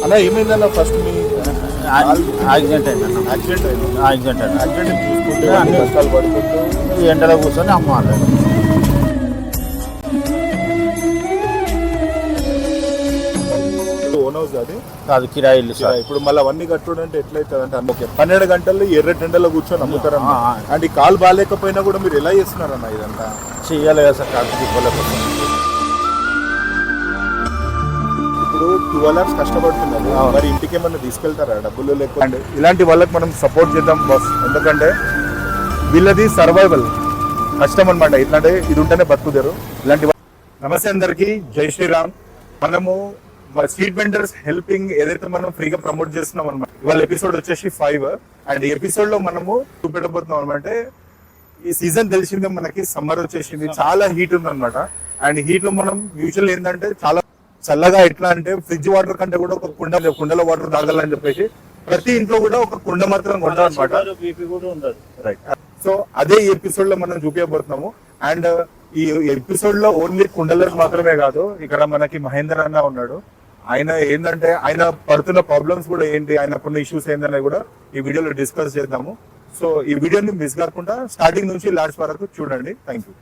అన్న ఏమైందన్న ఫస్ట్ మీ యాక్సిడెంట్ అయిందన్న. యాక్సిడెంట్ అయింది. యాక్సిడెంట్ అయింది. యాక్సిడెంట్ చూసుకుంటే అన్ని కష్టాలు పడుకుంటూ ఎండలో కూర్చొని అమ్మాలి. ఓన్ హౌస్ అది కాదు, కిరాయి ఇల్లు సార్. ఇప్పుడు మళ్ళీ అవన్నీ కట్టుడు అంటే ఎట్లయితుంది అంటే ఓకే 12 గంటలు ఎర్రటెండలో కూర్చొని అమ్ముతారన్న. అంటే ఈ కాలు బాగాలేకపోయినా కూడా మీరు ఎలా చేస్తున్నారన్న ఇదంతా? చెయ్యాలి కదా సార్, కాకపోతే ఇవ్వలేకపోతే. ఇప్పుడు 12 hours కష్టపడుతున్నారు, మరి ఇంటికి ఏమన్నా తీసుకెళ్తారా డబ్బులు లేకపోతే? ఇలాంటి వాళ్ళకి మనం సపోర్ట్ చేద్దాం బాస్, ఎందుకంటే వీళ్ళది సర్వైవల్ కష్టం అనమాట. ఇట్లాంటి ఇది ఉంటేనే బతుకుతారు ఇలాంటి. నమస్తే అందరికి, జై శ్రీరామ్. మనము స్ట్రీట్ వెండర్స్ హెల్పింగ్ ఏదైతే మనం ఫ్రీగా ప్రమోట్ చేస్తున్నాం అనమాట. ఇవాళ ఎపిసోడ్ వచ్చేసి 5 అండ్ ఈ ఎపిసోడ్ లో మనము చూపెట్టబోతున్నాం అనమాట. ఈ సీజన్ తెలిసిందే మనకి, సమ్మర్ వచ్చేసింది, చాలా హీట్ ఉంది అనమాట. అండ్ హీట్ లో మనం యూజువల్ ఏంటంటే చాలా చల్లగా ఎట్లా అంటే ఫ్రిడ్జ్ వాటర్ కంటే కూడా ఒక కుండలో వాటర్ తాగాలని చెప్పేసి ప్రతి ఇంట్లో కూడా ఒక కుండ మాత్రం కొండ అనమాట. రైట్. సో అదే ఈ ఎపిసోడ్ లో మనం చూపించబోతున్నాము. అండ్ ఈ ఎపిసోడ్ లో ఓన్లీ కుండలకు మాత్రమే కాదు, ఇక్కడ మనకి మహేందర్ అన్న ఉన్నాడు. ఆయన ఏంటంటే ఆయన పడుతున్న ప్రాబ్లమ్స్ కూడా ఏంటి, ఆయనకున్న ఇష్యూస్ ఏంటనేది కూడా ఈ వీడియోలో డిస్కస్ చేద్దాము. సో ఈ వీడియోని మిస్ కాకుండా స్టార్టింగ్ నుంచి లాస్ట్ వరకు చూడండి. Thank you.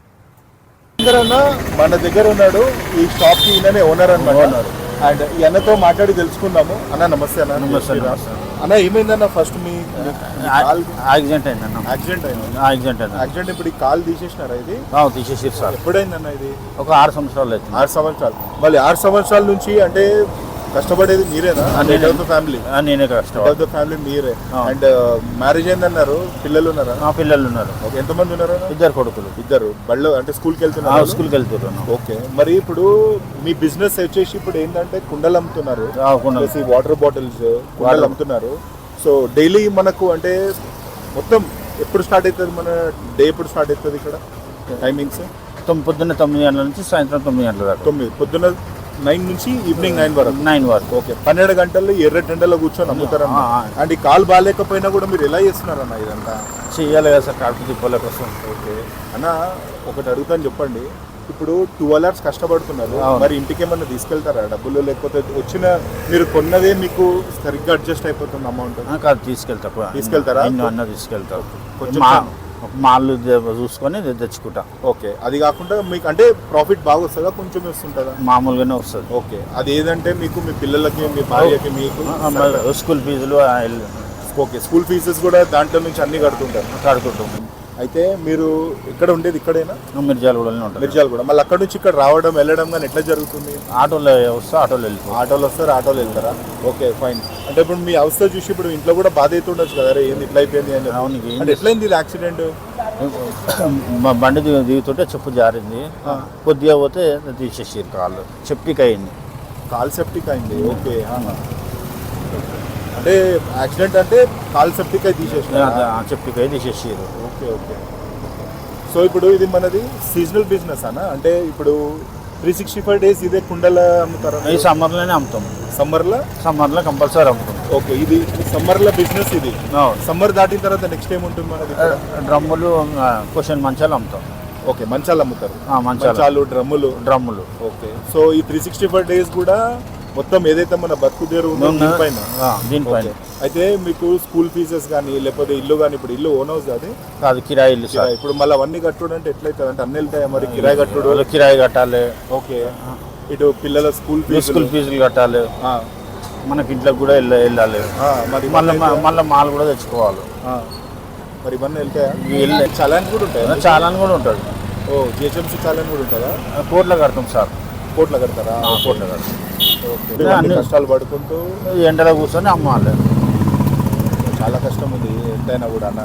మహేందర్ అన్న మన దగ్గర ఉన్నాడు. ఈ షాప్ కి ఈయననే ఓనర్ అన్నమాట. అండ్ ఈ అన్నతో మాట్లాడి తెలుసుకుందాము. అన్న నమస్తే అన్న. నమస్తే అన్న ఏమైందన్న ఫస్ట్ మీ యాక్సిడెంట్ అయిందన్న. యాక్సిడెంట్ అయింది. యాక్సిడెంట్ ఇప్పుడు ఈ కాల్ తీసేసినారా? ఇది తీసేసారు సార్. ఎప్పుడైందన్న ఇది? ఒక 6 సంవత్సరాలు అవుతుంది. 6 సంవత్సరాలు. మళ్ళీ 6 సంవత్సరాల నుంచి అంటే కష్టపడేది మీరేనా? ఫ్యామిలీ నేనే కష్టపడే ఫ్యామిలీ మీరే. అండ్ మ్యారేజ్ అయిందన్నారు, పిల్లలు ఉన్నారా? పిల్లలు ఉన్నారు. ఎంతమంది ఉన్నారు? 2 కొడుకులు. 2 బళ్ళు అంటే స్కూల్కి వెళ్తున్నారు? స్కూల్కి వెళ్తున్నాను. ఓకే. మరి ఇప్పుడు మీ బిజినెస్ వచ్చేసి ఇప్పుడు ఏంటంటే కుండలు అమ్ముతున్నారు, వాటర్ బాటిల్స్ కుండలు అమ్ముతున్నారు. సో డైలీ మనకు అంటే మొత్తం ఎప్పుడు స్టార్ట్ అవుతుంది మన డే? ఎప్పుడు స్టార్ట్ అవుతుంది ఇక్కడ టైమింగ్స్? పొద్దున్న 9 గంటల నుంచి సాయంత్రం 9 గంటల దాకా. పొద్దున్న 9 నుంచి ఈవినింగ్ 9 వరకు. ఓకే. 12 గంటలు ఎర్రటెండలో కూర్చొని అమ్ముతారన్న. అంటే ఈ కాలు బాగాలేకపోయినా కూడా మీరు ఎలా చేస్తున్నారన్న ఇదంతా? చెయ్యాలి కదా సార్, కాకపోతే ఇవ్వలేకపోతే. ఓకే అన్న, ఒకటి అడుగుతాను చెప్పండి. ఇప్పుడు 12 hours కష్టపడుతున్నారు, మరి ఇంటికి ఏమన్నా తీసుకెళ్తారా డబ్బులు లేకపోతే? వచ్చిన మీరు కొన్నదే మీకు సరిగ్గా అడ్జస్ట్ అయిపోతుంది అమౌంట్? కాదు, తీసుకెళ్తారా? అన్న తీసుకెళ్తా. కొంచెం మాల్ చూసుకొని తెచ్చుకుంటా. ఓకే. అది కాకుండా మీకు అంటే ప్రాఫిట్ బాగా వస్తుందా, కొంచెం వస్తుంటుందా? మామూలుగానే వస్తుంది. ఓకే. అది ఏదంటే మీకు మీ పిల్లలకి, మీ భార్యకి, మీకు స్కూల్ ఫీజులు. ఓకే. స్కూల్ ఫీజెస్ కూడా దాంట్లో నుంచి అన్ని కడుతుంటాం. అయితే మీరు ఇక్కడ ఉండేది ఇక్కడేనా? మిర్జాలగూడలోనే ఉంటారు. మిర్జాలగూడ. మళ్ళీ అక్కడ నుంచి ఇక్కడ రావడం వెళ్ళడం కానీ ఎట్లా జరుగుతుంది? ఆటోలో వస్తా, ఆటోలో వస్తారు, ఆటోలో వెళ్తారా? Okay fine. అంటే ఇప్పుడు మీ అవస్థ చూసి ఇప్పుడు ఇంట్లో కూడా బాధ అయితే ఉండొచ్చు కదా, ఏంది ఇట్లా అయిపోయింది అని. అంటే ఎట్లయింది ఇది యాక్సిడెంట్? బండి దిగుతుంటే చెప్పు జారింది, కొద్దిగా పోతే తీసేసారు కాళ్ళు. సెప్టిక్ అయింది. కాల్ సెప్టిక్ అయింది. ఓకే. అంటే యాక్సిడెంట్ అంటే కాల్ సెప్టిక్ అయి తీసేసారు. ఓకే. సో ఇప్పుడు ఇది మనది సీజనల్ బిజినెస్ అన్న, అంటే ఇప్పుడు 365 days ఇదే కుండల అమ్ముతారా? ఈ సమ్మర్లోనే అమ్ముతాం. సమ్మర్లో కంపల్సరీ అమ్ముతాం. ఓకే. ఇది సమ్మర్లో బిజినెస్. ఇది సమ్మర్ దాటిన తర్వాత నెక్స్ట్ ఏం ఉంటుంది మనది? డ్రమ్ములు, క్వశ్చన్ మంచాలు అమ్ముతాం. ఓకే. మంచాలు అమ్ముతారు. మంచాలు, డ్రమ్ములు. ఓకే. సో ఈ 365 days కూడా మొత్తం ఏదైతే మన బతుకుదేరు దీనిపైన. అయితే మీకు స్కూల్ ఫీజెస్ కానీ లేకపోతే ఇల్లు కానీ, ఇప్పుడు ఇల్లు ఓన్ హౌస్ కాదు, కిరాయి ఇల్లు. ఇప్పుడు మళ్ళీ అవన్నీ కట్టుడు అంటే ఎట్లయితుంది అంటే అన్ని వెళ్తాయా? మరి కిరాయి కట్టుడు, కిరాయి కట్టాలి. ఓకే. ఇటు పిల్లల స్కూల్ ఫీజులు కట్టాలి, మనకి ఇంట్లో కూడా వెళ్ళాలి. మరి మళ్ళీ మాల్ కూడా తెచ్చుకోవాలి. మరి ఇవన్నీ వెళ్తాయా? చలాన్ కూడా ఉంటాయి. చాలాన్ కూడా ఉంటుంది. ఓ, జిహెచ్ఎంసీ చలాన్ కూడా ఉంటుందా? కోర్టులో కడతాం సార్. కోర్టులో కడతారా? కోర్టులో కడతాం. అన్ని కష్టాలు పడుకుంటూ ఎండలో కూర్చొని అమ్మాలి. చాలా కష్టం ఉంది ఎంతైనా కూడా అన్న.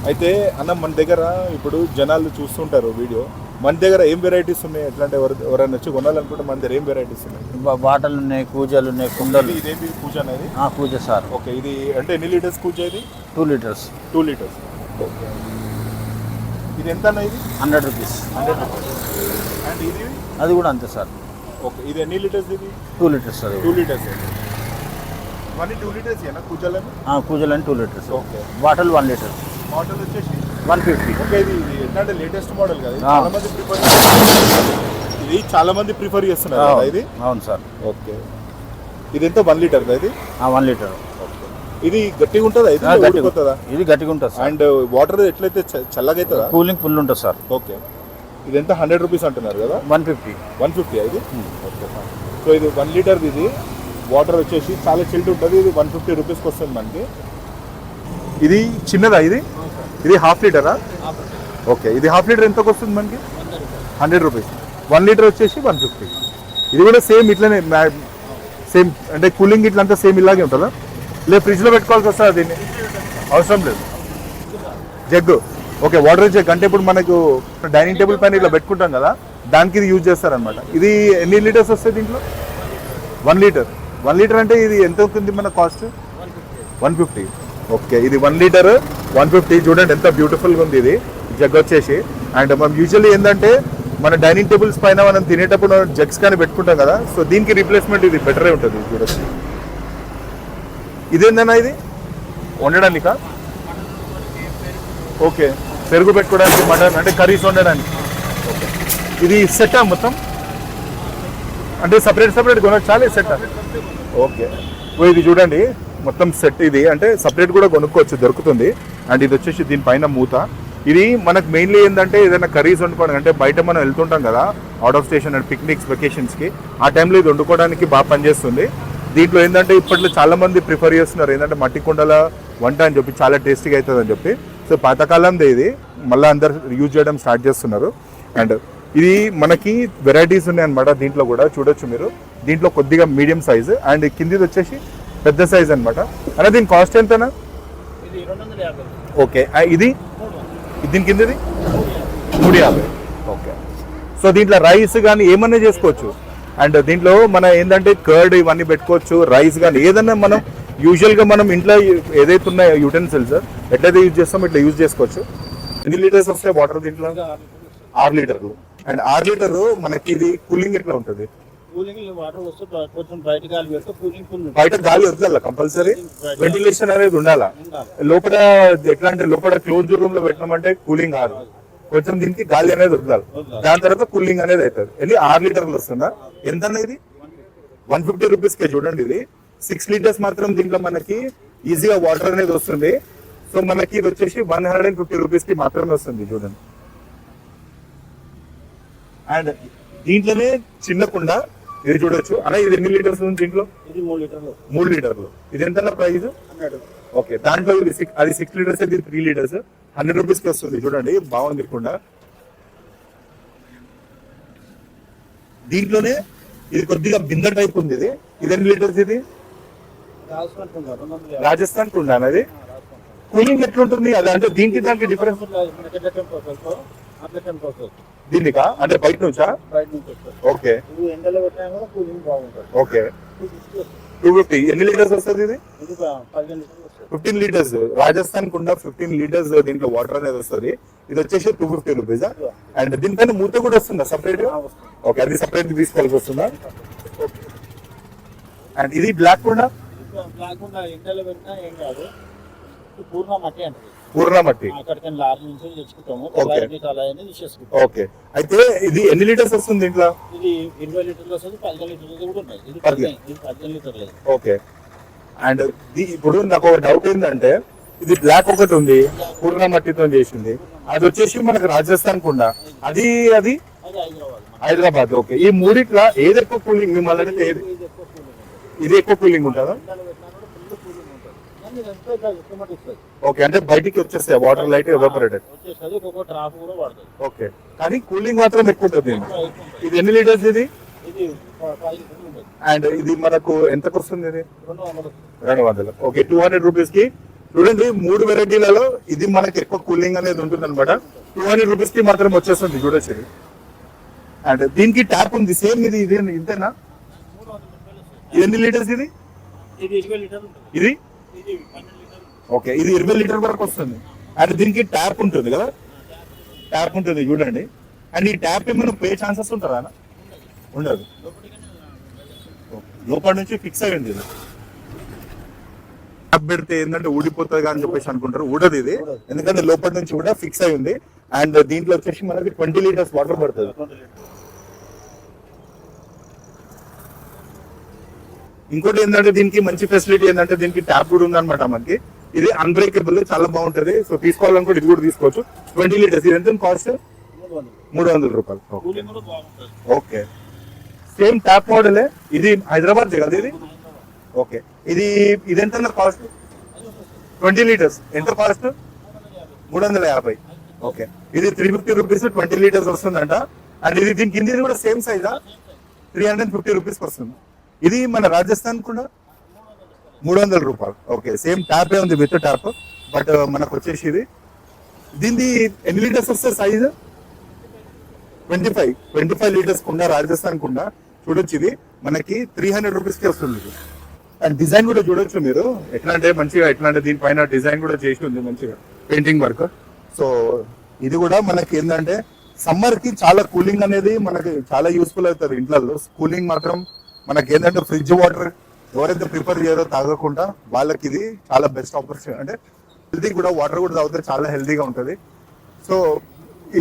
అయితే అన్న మన దగ్గర ఇప్పుడు జనాలు చూస్తుంటారు వీడియో, మన దగ్గర ఏం వెరైటీస్ ఉన్నాయి? ఎట్లా అంటే ఎవరైనా వచ్చి కొనాలనుకుంటే మన దగ్గర ఏం వెరైటీస్ ఉన్నాయి? బాటలు ఉన్నాయి, కూజాలు ఉన్నాయి, కుండలు. ఇదేంటి కూజ అనేది? కూజ సార్. ఓకే. ఇది అంటే ఎన్ని లీటర్స్ కూజ ఇది? 2 లీటర్స్. ఓకే. ఇది ఎంత అన్న? ఇది 100 రూపీస్. అండ్ ఇది? అది కూడా అంతే సార్. ఓకే. ఇది ఎన్ని లీటర్స్? ఇది 2 లీటర్స్ సార్. 2 లీటర్స్. ఇవన్నీ 2 లీటర్స్ ఏనా కూజలని? కూజలని 2 litres. Okay. Bottle 1 litre. Bottle వచ్చేసి 150. ఓకే. ఇది ఏంటంటే లేటెస్ట్ మోడల్ కదా, చాలా మంది ప్రిఫర్ చేస్తున్నారు ఇది. అవును సార్. ఓకే. ఇది ఎంత 1 లీటర్ ఇది 1 లీటర్. ఇది గట్టిగా ఉంటుందా ఇది ఊడిపోతుందా? ఇది గట్టిగా ఉంటుంది సార్. అండ్ వాటర్ ఎట్లయితే చల్లగా అవుతుందా? కూలింగ్ ఫుల్ ఉంటుంది సార్. ఓకే, ఇది ఎంత 100 రూపీస్ అంటున్నారు కదా? 150 ఇది. ఓకే, సో ఇది 1 లీటర్ ఇది వాటర్ వచ్చేసి చాలా చిల్డ్ ఉంటుంది. ఇది 150 రూపీస్కి వస్తుంది మనకి. ఇది చిన్నదా ఇది హాఫ్ లీటరా? ఓకే, ఇది హాఫ్ లీటర్ ఎంతకు వస్తుంది మనకి? 100 రూపీస్. 1 లీటర్ వచ్చేసి 150. ఇది కూడా సేమ్ ఇట్లనే సేమ్ అంటే కూలింగ్ ఇట్లంతా సేమ్ ఇలాగే ఉంటుందా? లేదు ఫ్రిడ్జ్లో పెట్టుకోవాల్సి వస్తుందా దీన్ని? అవసరం లేదు. జగ్గు, ఓకే, వాటర్ జగ్ అంటే ఇప్పుడు మనకు డైనింగ్ టేబుల్ పైన ఇట్లా పెట్టుకుంటాం కదా, దానికి ఇది యూజ్ చేస్తారనమాట. ఇది ఎన్ని లీటర్స్ వస్తాయి దీంట్లో? 1 లీటర్. 1 లీటర్ అంటే ఇది ఎంత అవుతుంది మన కాస్ట్? 150. ఓకే, ఇది 1 లీటర్ 150. చూడండి ఎంత బ్యూటిఫుల్గా ఉంది ఇది జగ్ వచ్చేసి. అండ్ మనం యూజువల్లీ ఏంటంటే మన డైనింగ్ టేబుల్స్ పైన మనం తినేటప్పుడు జగ్స్ కానీ పెట్టుకుంటాం కదా, సో దీనికి రీప్లేస్మెంట్ ఇది బెటరే ఉంటుంది. చూడొచ్చు, ఇదేందన్నా ఇది వండడానికా? ఓకే, పెరుగు పెట్టుకోవడానికి, మటన్ అంటే కర్రీస్ వండడానికి. ఓకే, ఇది సెట్టా మొత్తం అంటే సపరేట్ కొనొచ్చా? సెట్టా? ఓకే, ఇది చూడండి మొత్తం సెట్. ఇది అంటే సపరేట్ కూడా కొనుక్కోవచ్చు, దొరుకుతుంది. అండ్ ఇది వచ్చేసి దీనిపైన మూత. ఇది మనకు మెయిన్లీ ఏంటంటే ఏదైనా కర్రీస్ వండుకోవడానికి, అంటే బయట మనం వెళ్తుంటాం కదా out of station and picnics వెకేషన్స్కి, ఆ టైంలో ఇది వండుకోవడానికి బాగా పనిచేస్తుంది. దీంట్లో ఏంటంటే ఇప్పట్లో చాలా మంది ప్రిఫర్ చేస్తున్నారు ఏంటంటే మట్టి కుండల వంట అని చెప్పి, చాలా టేస్టీగా అవుతుంది అని చెప్పి. సో పాతకాలందే ఇది మళ్ళీ అందరు యూజ్ చేయడం స్టార్ట్ చేస్తున్నారు. అండ్ ఇది మనకి వెరైటీస్ ఉన్నాయి అనమాట. దీంట్లో కూడా చూడొచ్చు మీరు. దీంట్లో కొద్దిగా మీడియం సైజ్ అండ్ కిందిది వచ్చేసి పెద్ద సైజ్ అనమాట. అలా దీని కాస్ట్ ఎంతనా? ఓకే, ఇది దీని కిందది 350. ఓకే, సో దీంట్లో రైస్ కానీ ఏమన్నా చేసుకోవచ్చు. అండ్ దీంట్లో మన ఏంటంటే కర్డ్ ఇవన్నీ పెట్టుకోవచ్చు, రైస్ కానీ ఏదన్నా మనం యూజువల్గా మనం ఇంట్లో ఏదైతే ఉన్నాయో యూటెన్సిల్స్ ఎట్లయితే యూజ్ చేస్తామో ఇట్లా యూజ్ చేసుకోవచ్చు. ఎన్ని లీటర్స్ వస్తాయి వాటర్ దీంట్లో? 6 లీటర్లు. అండ్ 6 లీటర్ మనకి ఇది కూలింగ్ ఎట్లా ఉంటుంది? బయట గాలి వదలాల కంపల్సరీ, వెంటిలేషన్ అనేది ఉండాలా. లోపల ఎట్లా అంటే లోపల క్లోజ్ రూమ్ లో పెట్టినామంటే కూలింగ్ కాదు, కొంచెం దీనికి గాలి అనేది వదలాలి. దాని తర్వాత కూలింగ్ అనేది అవుతుంది. వెళ్ళి 6 లీటర్లు వస్తుందా? ఎంత అనేది? 150 రూపీస్కే. చూడండి ఇది 6 లీటర్స్ మాత్రం దీంట్లో మనకి ఈజీగా వాటర్ అనేది వస్తుంది. సో మనకి ఇది వచ్చేసి 150 రూపీస్కి మాత్రమే వస్తుంది. చూడండి, అండ్ దీంట్లోనే చిన్న కుండ ఇది చూడొచ్చు. అలా ఇది ఎన్ని లీటర్స్ ఉంది దీంట్లో? 3 లీటర్లు. ఇది ఎంత ప్రైస్? 100. ఓకే, దాంట్లో అది 6 లీటర్స్, ఇది 3 లీటర్స్ 100 రూపీస్కి వస్తుంది. చూడండి బాగుంది కుండ. దీంట్లోనే ఇది కొద్దిగా బిందె టైప్ ఉంది. ఇది ఎన్ని లీటర్స్? ఇది రాజస్థాన్ కుండ అనేది. కూలింగ్ ఎట్లుంటుంది అది? అంటే దీనికి దానికి డిఫరెన్స్ దీనికా? అంటే బయట నుంచా? Okay, okay. 250. ఎన్ని లీటర్స్ వస్తుంది ఇది? 15 లీటర్స్. రాజస్థాన్ కుండ 15 లీటర్స్ దీంట్లో వాటర్ అనేది వస్తుంది. ఇది వచ్చేసి 250 రూపీస్. అండ్ దీనిపైన మూత కూడా వస్తుందా సపరేట్? ఓకే, అది సపరేట్ తీసుకోవాల్సి వస్తుందా? అండ్ ఇది బ్లాక్ కుండ? పూర్ణ మట్టి. ఓకే, అయితే ఇది ఎన్ని లీటర్స్ వస్తుంది ఇంట్లో? ఓకే, అండ్ ఇప్పుడు నాకు ఒక డౌట్ ఏంటంటే ఇది బ్లాక్ ఒకటి ఉంది పూర్ణ మట్టితో చేసింది, అది వచ్చేసి మనకు రాజస్థాన్ కుండ, అది హైదరాబాద్. ఓకే, ఈ మూడిట్లా ఏది ఎక్కువ కూలింగ్ మిమ్మల్ని అడిగితే ఏది? ఇది ఎక్కువ కూలింగ్ ఉంటుందా? ఓకే, అంటే బయటికి వచ్చేస్తాయి వాటర్ లైట్ ఎవాపరేటెడ్. ఓకే, కానీ కూలింగ్ మాత్రం ఎక్కువ ఉంటుంది. ఇది ఎన్ని లీటర్స్ ఇది? అండ్ ఇది మనకు ఎంతకు వస్తుంది? ఇది 200. ఓకే, 200 రూపీస్ కి. చూడండి 3 వెరైటీలలో ఇది మనకి ఎక్కువ కూలింగ్ అనేది ఉంటుంది అనమాట. 200 రూపీస్ కి మాత్రం వచ్చేస్తుంది. చూడొచ్చు. అండ్ దీనికి ట్యాప్ ఉంది సేమ్. ఇది ఇంతేనా? ఎన్ని లీటర్స్ ఇది? ఇది ఓకే, ఇది 20 లీటర్ వరకు వస్తుంది. అండ్ దీనికి ట్యాప్ ఉంటుంది కదా, ట్యాప్ ఉంటుంది చూడండి. అండ్ ఈ ట్యాప్ ఏమైనా పే ఛాన్సెస్ ఉంటారా? ఉండదు, లోపల నుంచి ఫిక్స్ అయ్యింది. ట్యాప్ పెడితే ఏంటంటే ఊడిపోతుంది అని చెప్పేసి అనుకుంటారు, ఊడదు ఇది, ఎందుకంటే లోపల నుంచి కూడా ఫిక్స్ అయి ఉంది. అండ్ దీంట్లో వచ్చేసి మనకి 20 లీటర్స్ వాటర్ పడుతుంది. ఇంకోటి ఏంటంటే దీనికి మంచి ఫెసిలిటీ ఏంటంటే దీనికి ట్యాప్ కూడా ఉందన్నమాట మనకి. ఇది అన్బ్రేకబుల్, చాలా బాగుంటది. సో తీసుకోవాలనుకుంటే ఇది కూడా తీసుకోవచ్చు. 20 లీటర్స్. ఇది ఎంత కాస్ట్? 300 రూపాయలు. ఓకే, సేమ్ ట్యాప్ మోడలే. ఇది హైదరాబాద్ కదా ఇది? ఓకే, ఇది ఎంత కాస్ట్? 20 లీటర్స్ ఎంత కాస్ట్? 350. ఓకే, ఇది 350 రూపీస్ 20 లీటర్స్ వస్తుందంట. అండ్ ఇది దీని కింద కూడా సేమ్ సైజా 350 రూపీస్ వస్తుంది. ఇది మన రాజస్థాన్ కూడా 300 రూపాయలు. ఓకే, సేమ్ ట్యాపే ఉంది విత్ ట్యాప్. బట్ మనకు వచ్చేసి ఇది దీన్ని ఎన్ని లీటర్స్ వస్తుంది సైజ్? 25 లీటర్స్ కుండా రాజస్థాన్ కుండా చూడొచ్చు. ఇది మనకి 300 రూపీస్ కి వస్తుంది ఇది. అండ్ డిజైన్ కూడా చూడొచ్చు మీరు ఎట్లా అంటే మంచిగా, ఎట్లా అంటే దీనిపైన డిజైన్ కూడా చేసి ఉంది మంచిగా, పెయింటింగ్ వర్క్. సో ఇది కూడా మనకి ఏంటంటే సమ్మర్ కి చాలా కూలింగ్ అనేది మనకి చాలా యూస్ఫుల్ అవుతుంది ఇంట్లో. కూలింగ్ మాత్రం మనకి ఏంటంటే ఫ్రిడ్జ్ వాటర్ ఎవరైతే ప్రిఫర్ చేయరో తాగకుండా వాళ్ళకి ఇది చాలా బెస్ట్ ఆపర్చునిటీ. అంటే హెల్తీ కూడా, వాటర్ కూడా తాగితే చాలా హెల్తీగా ఉంటుంది. సో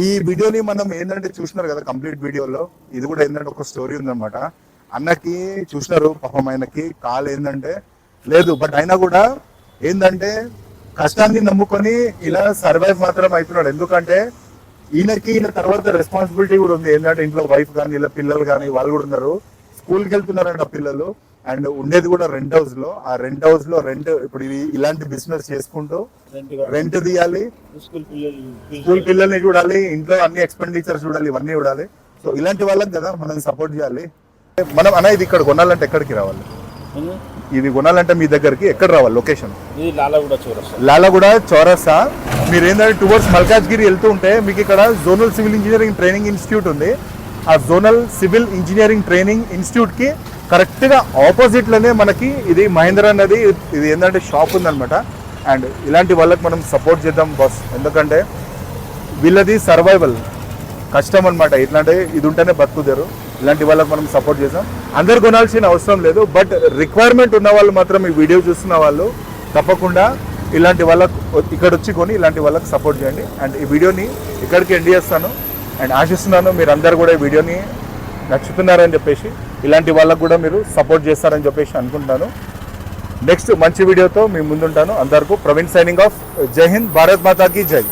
ఈ వీడియోని మనం ఏంటంటే చూసినారు కదా కంప్లీట్ వీడియోలో. ఇది కూడా ఏంటంటే ఒక స్టోరీ ఉందన్నమాట. అన్నకి చూసినారు పాపం, ఆయనకి కాలు ఏంటంటే లేదు, బట్ అయినా కూడా ఏంటంటే కష్టాన్ని నమ్ముకొని ఇలా సర్వైవ్ మాత్రం అవుతున్నాడు. ఎందుకంటే ఈయన తర్వాత రెస్పాన్సిబిలిటీ కూడా ఉంది. ఏంటంటే ఇంట్లో వైఫ్ కానీ ఇలా పిల్లలు కానీ వాళ్ళు కూడా ఉన్నారు, స్కూల్కి వెళ్తున్నారంట పిల్లలు. అండ్ ఉండేది కూడా రెంట్ హౌస్ లో. ఆ రెంట్ హౌస్ లో రెంట్ ఇప్పుడు ఇలాంటి బిజినెస్ చేసుకుంటూ రెంట్ తీయాలి, స్కూల్ పిల్లల్ని చూడాలి, ఇంట్లో అన్ని ఎక్స్పెండిచర్ చూడాలి, ఇవన్నీ చూడాలి. సో ఇలాంటి వాళ్ళకి కదా మనం సపోర్ట్ చేయాలి. మనం అన్న ఇది ఇక్కడ కొనాలంటే ఎక్కడికి రావాలి? ఇది కొనాలంటే మీ దగ్గరికి ఎక్కడ రావాలి? లొకేషన్ లాలగూడ చౌరస్తా. మీరు ఏంటంటే టువర్డ్స్ మల్కాజ్గిరి వెళ్తూ ఉంటే మీకు ఇక్కడ zonal civil engineering training institute ఉంది. ఆ zonal civil engineering training institute కి కరెక్ట్ గా ఆపోజిట్ లోనే మనకి ఇది మహేంద్ర అన్నది ఇది ఏంటంటే షాప్ ఉందన్నమాట. అండ్ ఇలాంటి వాళ్ళకి మనం సపోర్ట్ చేద్దాం బాస్. ఎందుకంటే వీళ్ళది సర్వైవల్ కష్టం అనమాట. ఇట్లాంటి ఇది ఉంటేనే బతుకుతారు. ఇలాంటి వాళ్ళకి మనం సపోర్ట్ చేద్దాం. అందరు కొనాల్సిన అవసరం లేదు, బట్ రిక్వైర్మెంట్ ఉన్న వాళ్ళు మాత్రం ఈ వీడియో చూస్తున్న వాళ్ళు తప్పకుండా ఇలాంటి వాళ్ళకు ఇక్కడ వచ్చి కొని ఇలాంటి వాళ్ళకి సపోర్ట్ చేయండి. అండ్ ఈ వీడియోని ఇక్కడికి ఎండ్ చేస్తాను. అండ్ ఆశిస్తున్నాను మీరు అందరు కూడా ఈ వీడియోని నచ్చుతున్నారని చెప్పేసి, ఇలాంటి వాళ్ళకు కూడా మీరు సపోర్ట్ చేస్తారని చెప్పేసి అనుకుంటున్నాను. నెక్స్ట్ మంచి వీడియోతో మీ ముందుంటాను. అందరికీ ప్రవీణ్ సైనింగ్ ఆఫ్. జై హింద్, భారత్ మాతా కీ జై.